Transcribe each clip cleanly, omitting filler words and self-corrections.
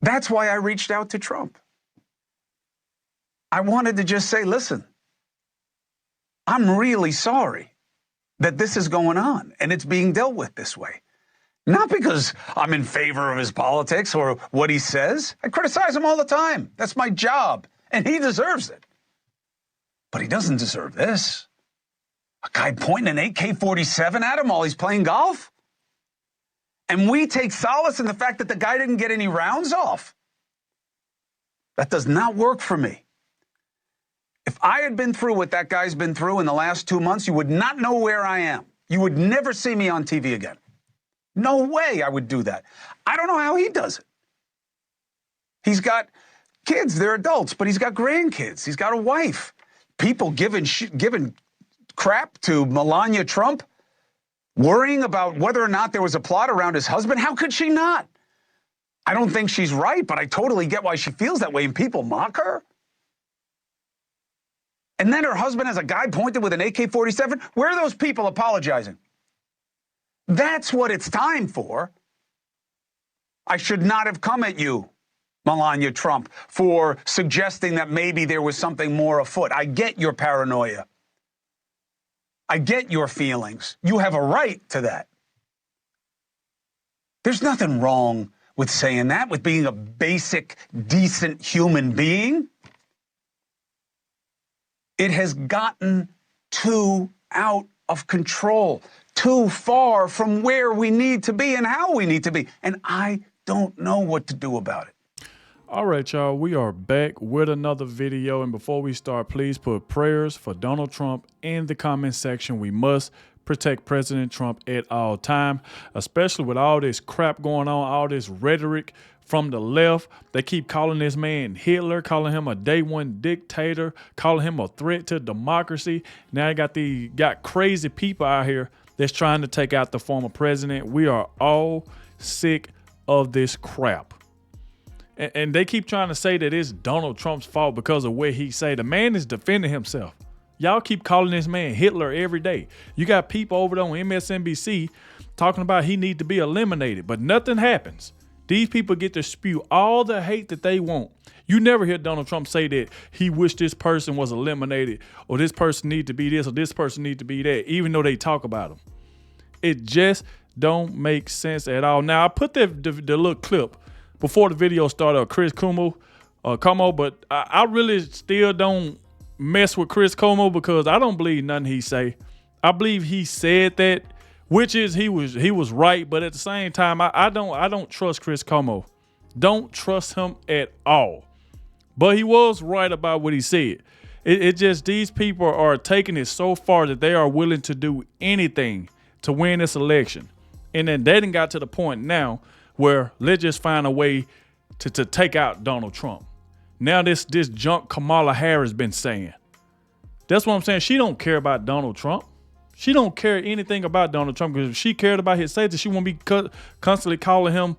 That's why I reached out to Trump. I wanted to just say, listen, I'm really sorry that this is going on and it's being dealt with this way. Not because I'm in favor of his politics or what he says. I criticize him all the time. That's my job, and he deserves it. But he doesn't deserve this. A guy pointing an AK-47 at him while he's playing golf? And we take solace in the fact that the guy didn't get any rounds off. That does not work for me. If I had been through what that guy's been through in the last 2 months, you would not know where I am. You would never see me on TV again. No way I would do that. I don't know how he does it. He's got kids, they're adults, but he's got grandkids. He's got a wife. People giving crap to Melania Trump, worrying about whether or not there was a plot around his husband. How could she not? I don't think she's right, but I totally get why she feels that way, and people mock her. And then her husband has a guy pointed with an AK-47. Where are those people apologizing? That's what it's time for. I should not have come at you, Melania Trump, for suggesting that maybe there was something more afoot. I get your paranoia. I get your feelings. You have a right to that. There's nothing wrong with saying that, with being a basic, decent human being. It has gotten too out of control, too far from where we need to be and how we need to be. And I don't know what to do about it. All right, y'all, we are back with another video. And before we start, please put prayers for Donald Trump in the comment section. We must protect President Trump at all time, especially with all this crap going on, all this rhetoric from the left. They keep calling this man Hitler, calling him a day one dictator, calling him a threat to democracy. Now you got crazy people out here that's trying to take out the former president. We are all sick of this crap. And they keep trying to say that it's Donald Trump's fault because of what he say. The man is defending himself. Y'all keep calling this man Hitler every day. You got people over there on MSNBC talking about he need to be eliminated, but nothing happens. These people get to spew all the hate that they want. You never hear Donald Trump say that he wished this person was eliminated, or this person need to be this, or this person need to be that, even though they talk about him. It just don't make sense at all. Now, I put the little clip before the video started of Chris Cuomo, but I really still don't mess with Chris Cuomo because I don't believe nothing he say. I believe he said that, which is he was right, but at the same time, I don't trust Chris Cuomo. Don't trust him at all. But he was right about what he said. It just, these people are taking it so far that they are willing to do anything to win this election. And then they done got to the point now where let's just find a way to take out Donald Trump. Now this junk Kamala Harris been saying. That's what I'm saying. She don't care about Donald Trump. She don't care anything about Donald Trump, because if she cared about his safety, she won't be constantly calling him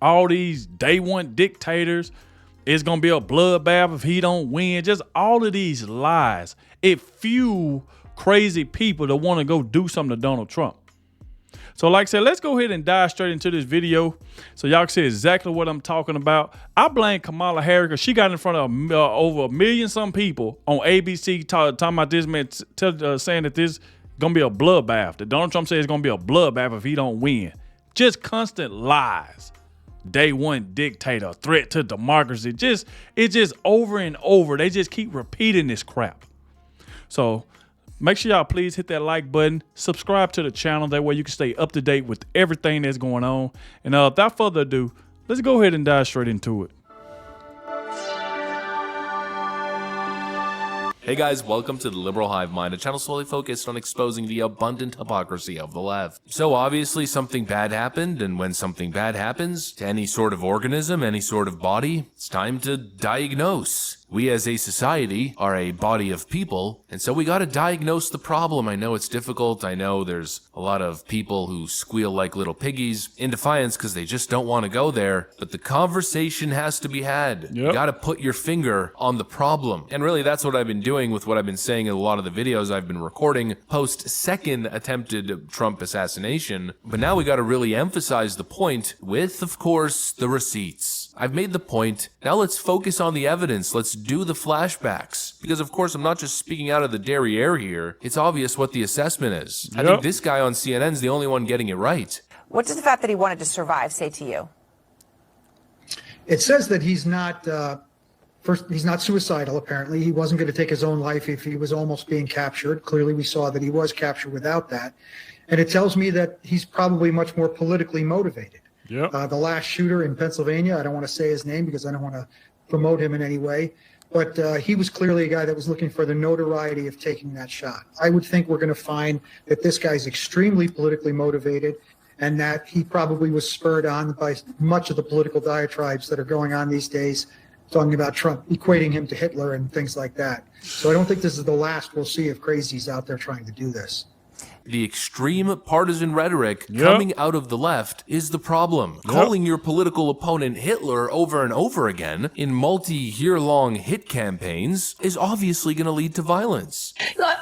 all these day one dictators. It's going to be a bloodbath if he don't win. Just all of these lies. It fuel crazy people to want to go do something to Donald Trump. So like I said, let's go ahead and dive straight into this video so y'all can see exactly what I'm talking about. I blame Kamala Harris because she got in front of over 1 million some people on ABC talking about this man, saying that this going to be a bloodbath. That Donald Trump said it's going to be a bloodbath if he don't win. Just constant lies. Day one dictator, threat to democracy. It's just over and over. They just keep repeating this crap. So make sure y'all please hit that like button, subscribe to the channel. That way you can stay up to date with everything that's going on. And without further ado, let's go ahead and dive straight into it. Hey guys, welcome to the Liberal Hive Mind, a channel solely focused on exposing the abundant hypocrisy of the left. So obviously something bad happened, and when something bad happens to any sort of organism, any sort of body, it's time to diagnose. We as a society are a body of people, and so we gotta diagnose the problem. I know it's difficult. I know there's a lot of people who squeal like little piggies in defiance because they just don't want to go there, but the conversation has to be had. Yep. You gotta put your finger on the problem. And really that's what I've been doing with what I've been saying in a lot of the videos I've been recording post second attempted Trump assassination. But now we gotta really emphasize the point with, of course, the receipts. I've made the point. Now let's focus on the evidence. Let's do the flashbacks. Because of course I'm not just speaking out of the derriere here. It's obvious what the assessment is. I think this guy on CNN is the only one getting it right. What does the fact that he wanted to survive say to you? It says that he's not he's not suicidal, apparently. He wasn't going to take his own life if he was almost being captured. Clearly, we saw that he was captured without that. And it tells me that he's probably much more politically motivated. Yep. The last shooter in Pennsylvania, I don't want to say his name because I don't want to promote him in any way, but he was clearly a guy that was looking for the notoriety of taking that shot. I would think we're going to find that this guy's extremely politically motivated and that he probably was spurred on by much of the political diatribes that are going on these days, talking about Trump, equating him to Hitler and things like that. So I don't think this is the last we'll see of crazies out there trying to do this. The extreme partisan rhetoric coming out of the left is the problem. Calling your political opponent Hitler over and over again in multi-year-long hit campaigns is obviously going to lead to violence.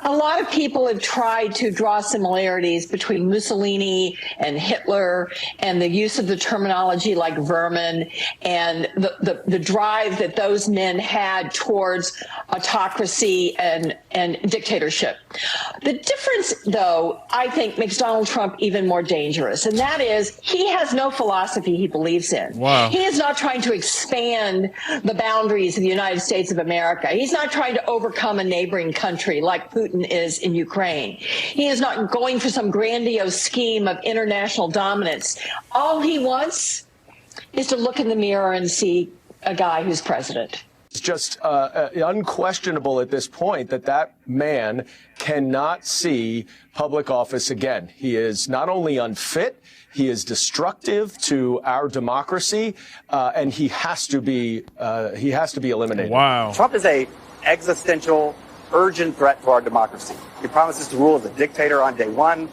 A lot of people have tried to draw similarities between Mussolini and Hitler and the use of the terminology like vermin and the drive that those men had towards autocracy and dictatorship. The difference, though, I think makes Donald Trump even more dangerous, and that is he has no philosophy he believes in. Wow. He is not trying to expand the boundaries of the United States of America. He's not trying to overcome a neighboring country like Putin is in Ukraine. He is not going for some grandiose scheme of international dominance. All he wants is to look in the mirror and see a guy who's president. It's just unquestionable at this point that that man cannot see public office again. He is not only unfit, he is destructive to our democracy, and he has to be eliminated. Wow. Trump is a existential, urgent threat to our democracy. He promises to rule as a dictator on day one,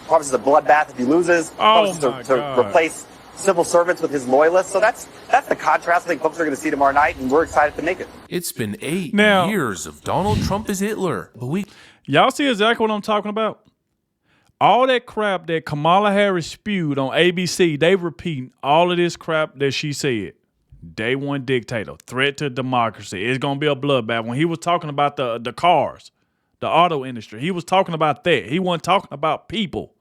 promises a bloodbath if he loses, promises to replace civil servants with his loyalists. So that's the contrast I think folks are going to see tomorrow night, and we're excited to make it. It's been 8 years of Donald Trump as Hitler. But y'all see exactly what I'm talking about? All that crap that Kamala Harris spewed on ABC, they repeating all of this crap that she said. Day one dictator, threat to democracy. It's going to be a bloodbath. When he was talking about the cars, the auto industry, he was talking about that. He wasn't talking about people.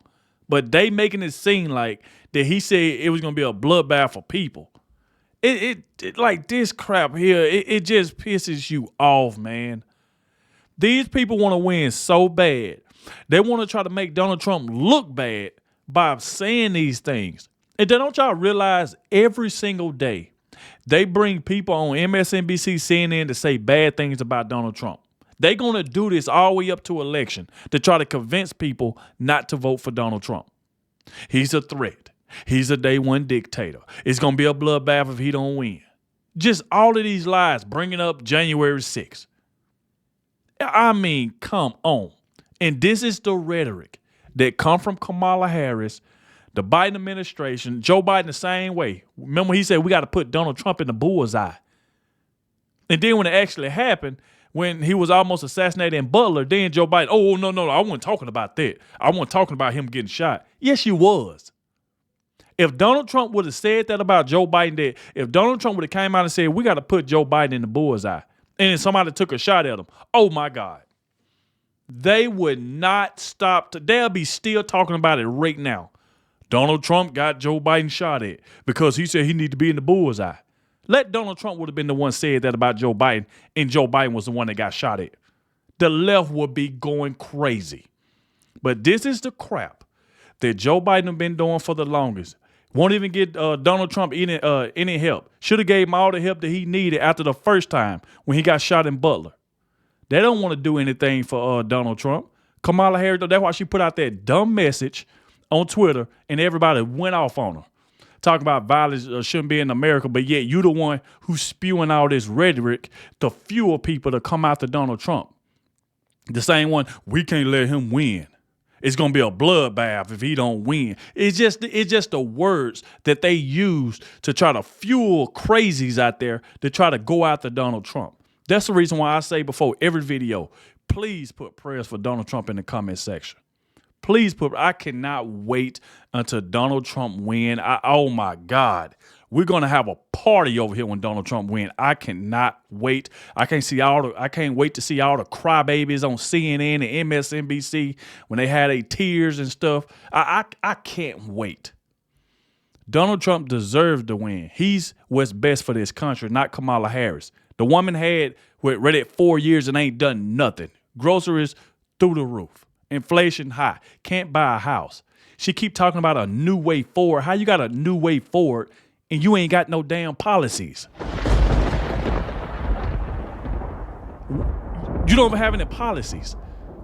But they making it seem like that he said it was going to be a bloodbath for people. It like this crap here, it just pisses you off, man. These people want to win so bad. They want to try to make Donald Trump look bad by saying these things. And then don't y'all realize every single day they bring people on MSNBC, CNN to say bad things about Donald Trump. They're going to do this all the way up to election to try to convince people not to vote for Donald Trump. He's a threat. He's a day one dictator. It's going to be a bloodbath if he don't win. Just all of these lies bringing up January 6th. I mean, come on. And this is the rhetoric that come from Kamala Harris, the Biden administration, Joe Biden the same way. Remember he said we got to put Donald Trump in the bullseye. And then when it actually happened, when he was almost assassinated in Butler, then Joe Biden, oh, no, I wasn't talking about that. I wasn't talking about him getting shot. Yes, you was. If Donald Trump would have said that about Joe Biden, if Donald Trump would have came out and said, we got to put Joe Biden in the bullseye, and then somebody took a shot at him, oh, my God. They would not stop. They'll be still talking about it right now. Donald Trump got Joe Biden shot at because he said he needed to be in the bullseye. Let Donald Trump would have been the one said that about Joe Biden, and Joe Biden was the one that got shot at. The left would be going crazy. But this is the crap that Joe Biden has been doing for the longest. Won't even get Donald Trump any help. Should have gave him all the help that he needed after the first time when he got shot in Butler. They don't want to do anything for Donald Trump. Kamala Harris, that's why she put out that dumb message on Twitter, and everybody went off on her. Talking about violence shouldn't be in America, but yet you the one who's spewing all this rhetoric to fuel people to come after Donald Trump. The same one, we can't let him win. It's going to be a bloodbath if he don't win. It's just the words that they use to try to fuel crazies out there to try to go after Donald Trump. That's the reason why I say before every video, please put prayers for Donald Trump in the comment section. Please I cannot wait until Donald Trump win. Oh my God. We're gonna have a party over here when Donald Trump wins. I cannot wait. I can't wait to see all the crybabies on CNN and MSNBC when they had their tears and stuff. I can't wait. Donald Trump deserves to win. He's what's best for this country, not Kamala Harris. The woman read it 4 years and ain't done nothing. Groceries through the roof. Inflation high. Can't buy a house. She keep talking about a new way forward. How you got a new way forward and you ain't got no damn policies? You don't even have any policies.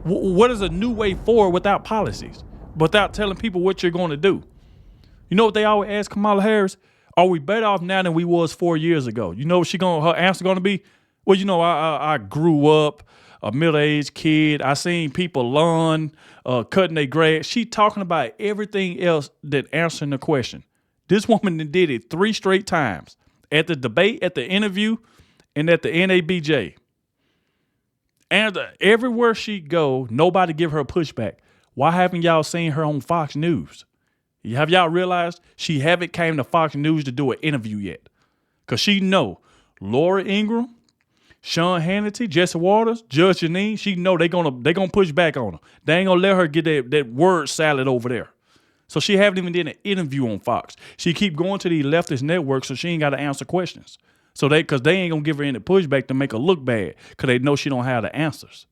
What is a new way forward without policies? Without telling people what you're going to do? You know what they always ask Kamala Harris? Are we better off now than we was 4 years ago? You know what her answer going to be? Well, you know, I grew up a middle-aged kid. I seen people learn, cutting their grass. She talking about everything else than answering the question. This woman did it 3 straight times. At the debate, at the interview, and at the NABJ. And everywhere she go, nobody give her a pushback. Why haven't y'all seen her on Fox News? Have y'all realized she haven't came to Fox News to do an interview yet? Because she know Laura Ingraham, Sean Hannity, Jesse Waters, Judge Janine, she know they gonna push back on her. They ain't gonna let her get that word salad over there. So she haven't even did an interview on Fox. She keep going to these leftist networks so she ain't got to answer questions. So because they ain't gonna give her any pushback to make her look bad because they know she don't have the answers.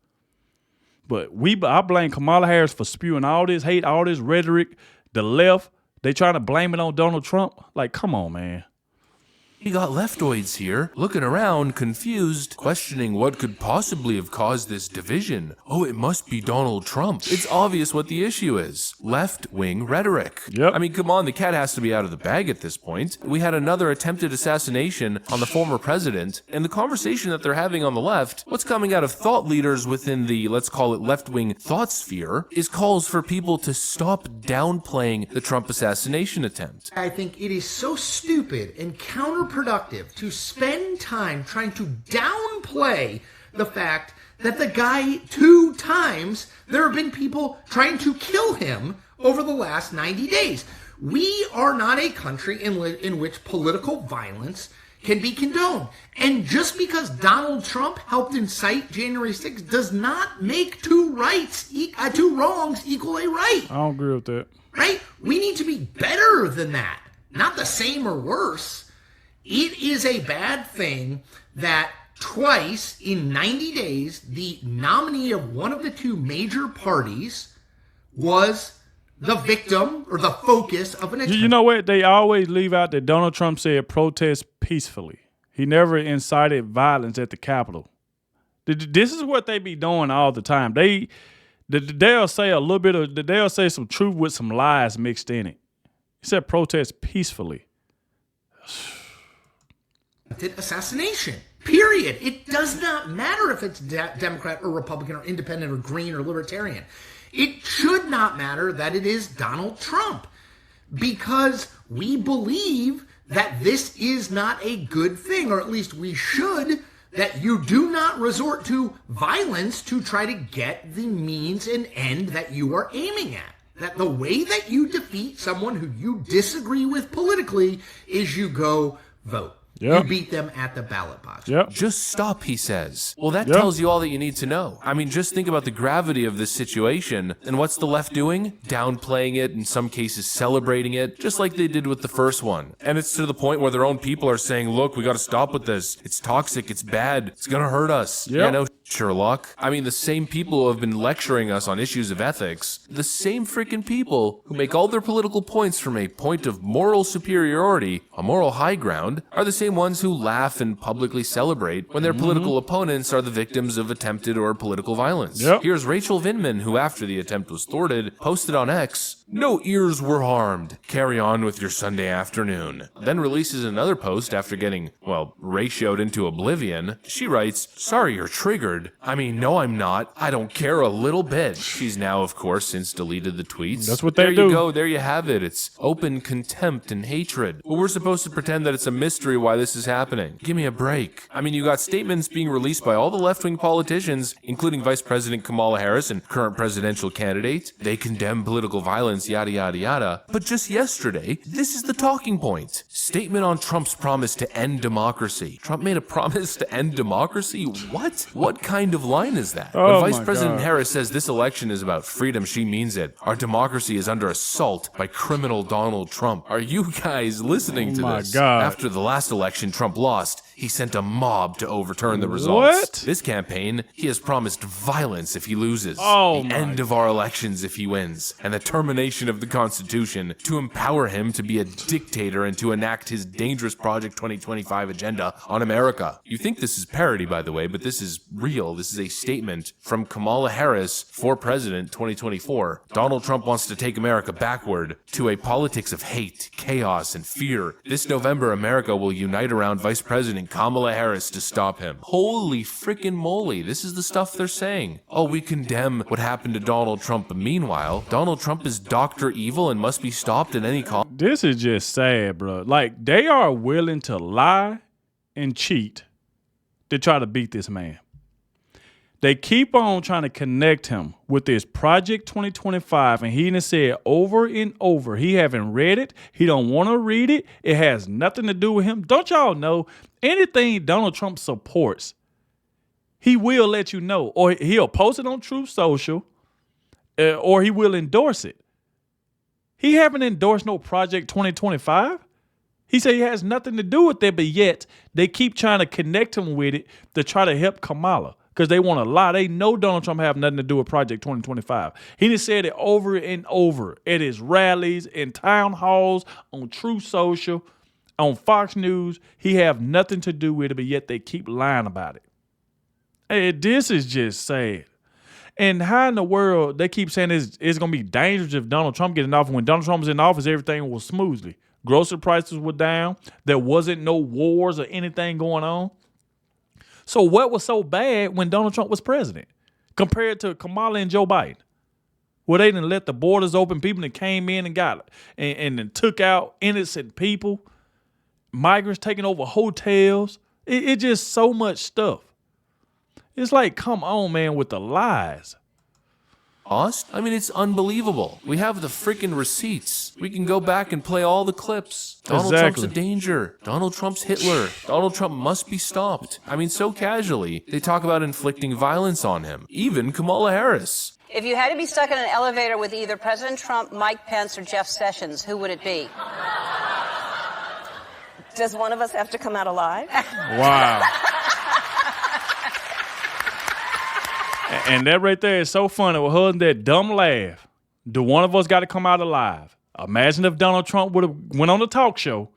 But I blame Kamala Harris for spewing all this hate, all this rhetoric. The left, they trying to blame it on Donald Trump. Like, come on, man. You got leftoids here, looking around, confused, questioning what could possibly have caused this division. Oh, it must be Donald Trump. It's obvious what the issue is. Left-wing rhetoric. Yep. I mean, come on, the cat has to be out of the bag at this point. We had another attempted assassination on the former president, and the conversation that they're having on the left, what's coming out of thought leaders within the, let's call it left-wing thought sphere, is calls for people to stop downplaying the Trump assassination attempt. I think it is so stupid and counterproductive to spend time trying to downplay the fact that the guy 2 times, there have been people trying to kill him over the last 90 days. We are not a country in which political violence can be condoned. And just because Donald Trump helped incite January 6th does not make 2 wrongs equal a right. I don't agree with that. Right? We need to be better than that. Not the same or worse. It is a bad thing that twice in 90 days, the nominee of one of the 2 major parties was the victim or the focus of an attempt. You know what? They always leave out that Donald Trump said protest peacefully. He never incited violence at the Capitol. This is what they be doing all the time. They'll say they'll say some truth with some lies mixed in it. He said protest peacefully. Assassination, period. It does not matter if it's Democrat or Republican or independent or green or libertarian. It should not matter that it is Donald Trump, because we believe that this is not a good thing, or at least we should, that you do not resort to violence to try to get the means and end that you are aiming at. That the way that you defeat someone who you disagree with politically is you go vote. Yep. You beat them at the ballot box. Yep. Just stop, he says. Well, that tells you all that you need to know. I mean, just think about the gravity of this situation. And what's the left doing? Downplaying it, in some cases celebrating it, just like they did with the first one. And it's to the point where their own people are saying, look, we got to stop with this. It's toxic. It's bad. It's going to hurt us. Yep. Yeah, no, Sherlock. I mean, the same people who have been lecturing us on issues of ethics, the same freaking people who make all their political points from a point of moral superiority, a moral high ground, are the same ones who laugh and publicly celebrate when their political opponents are the victims of attempted or political violence. Yep. Here's Rachel Vindman, who after the attempt was thwarted, posted on X, "No ears were harmed. Carry on with your Sunday afternoon." Then releases another post after getting, well, ratioed into oblivion. She writes, "Sorry you're triggered. I mean, no, I'm not. I don't care a little bit." She's now, of course, since deleted the tweets. That's what they do. There you go. There you have it. It's open contempt and hatred. Well, we're supposed to pretend that it's a mystery why this is happening. Give me a break. I mean, you got statements being released by all the left-wing politicians, including Vice President Kamala Harris and current presidential candidate. They condemn political violence violence, yada, yada, yada. But just yesterday, this is the talking point. Statement on Trump's promise to end democracy. Trump made a promise to end democracy? What? What kind of line is that? Oh, when Vice President Harris says this election is about freedom, she means it. Our democracy is under assault by criminal Donald Trump. Are you guys listening to this? After the last election Trump lost, he sent a mob to overturn the results. This campaign, he has promised violence if he loses, the end of our elections if he wins, and the termination of the Constitution to empower him to be a dictator and to enact his dangerous Project 2025 agenda on America. You think this is parody, by the way, but this is real. This is a statement from Kamala Harris for President 2024. Donald Trump wants to take America backward to a politics of hate, chaos, and fear. This November, America will unite around Vice President Kamala Harris to stop him. Holy frickin' moly, this is the stuff they're saying. Oh, we condemn what happened to Donald Trump, but meanwhile, Donald Trump is Dr. Evil and must be stopped at any cost. This is just sad, bro. Like, they are willing to lie and cheat to try to beat this man. They keep on trying to connect him with this Project 2025, and he done said over and over, he haven't read it. He don't want to read it. It has nothing to do with him. Don't y'all know anything Donald Trump supports, he will let you know, or he'll post it on Truth Social, or he will endorse it. He haven't endorsed no Project 2025. He said he has nothing to do with it, but yet they keep trying to connect him with it to try to help Kamala. Because they want to lie. They know Donald Trump have nothing to do with Project 2025. He just said it over and over at his rallies, in town halls, on Truth Social, on Fox News. He have nothing to do with it, but yet they keep lying about it. Hey, this is just sad. And how in the world they keep saying it's going to be dangerous if Donald Trump gets in office? When Donald Trump was in office, everything was smoothly. Grocery prices were down. There wasn't no wars or anything going on. So what was so bad when Donald Trump was president compared to Kamala and Joe Biden? Well, they didn't let the borders open. People that came in and got it and took out innocent people, migrants taking over hotels. It just so much stuff. It's like, come on, man, with the lies. I mean, it's unbelievable. We have the freaking receipts. We can go back and play all the clips. Donald Trump's a danger. Donald Trump's Hitler. Donald Trump must be stopped. I mean, so casually, they talk about inflicting violence on him. Even Kamala Harris. If you had to be stuck in an elevator with either President Trump, Mike Pence, or Jeff Sessions, who would it be? Does one of us have to come out alive? Wow. And that right there is so funny. With her and that dumb laugh. Do one of us got to come out alive? Imagine if Donald Trump would have went on the talk show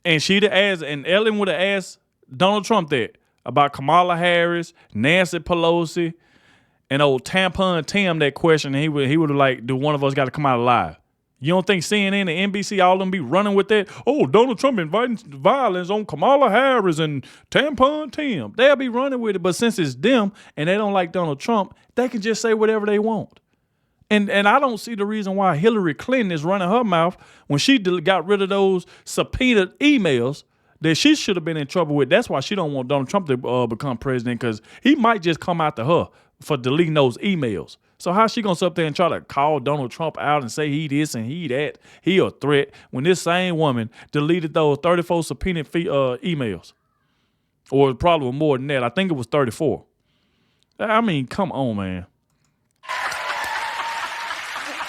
and she'd have asked, and Ellen would have asked Donald Trump that about Kamala Harris, Nancy Pelosi, and old Tampon Tim that question. And he would have like, do one of us got to come out alive? You don't think CNN and NBC, all of them be running with that? Oh, Donald Trump inviting violence on Kamala Harris and Tampon Tim. They'll be running with it. But since it's them and they don't like Donald Trump, they can just say whatever they want. And I don't see the reason why Hillary Clinton is running her mouth when she got rid of those subpoenaed emails that she should have been in trouble with. That's why she don't want Donald Trump to become president, because he might just come after her for deleting those emails. So how's she going to sit up there and try to call Donald Trump out and say he this and he that, he a threat, when this same woman deleted those 34 subpoenaed emails? Or probably more than that. I think it was 34. I mean, come on, man.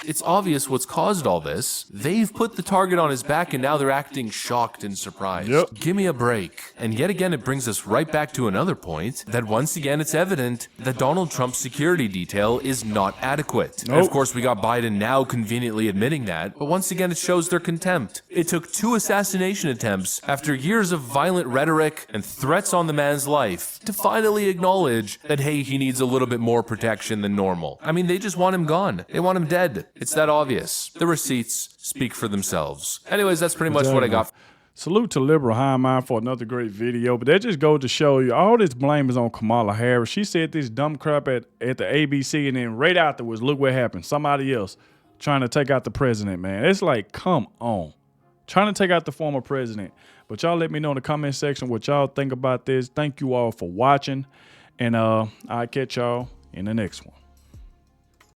It's obvious what's caused all this. They've put the target on his back and now they're acting shocked and surprised. Give me a break. And yet again, it brings us right back to another point, that once again it's evident that Donald Trump's security detail is not adequate. And of course, we got Biden now conveniently admitting that, but once again it shows their contempt. It took 2 assassination attempts after years of violent rhetoric and threats on the man's life to finally acknowledge that, hey, he needs a little bit more protection than normal. I mean, they just want him gone. They want him dead. It's that obvious. The receipts speak for themselves. Anyways, that's pretty much what I got. Salute to Liberal High Mind for another great video. But that just goes to show you all this blame is on Kamala Harris. She said this dumb crap at the ABC, and then right afterwards, look what happened. Somebody else trying to take out the president, man. It's like, come on. Trying to take out the former president. But y'all let me know in the comment section what y'all think about this. Thank you all for watching. And I'll catch y'all in the next one.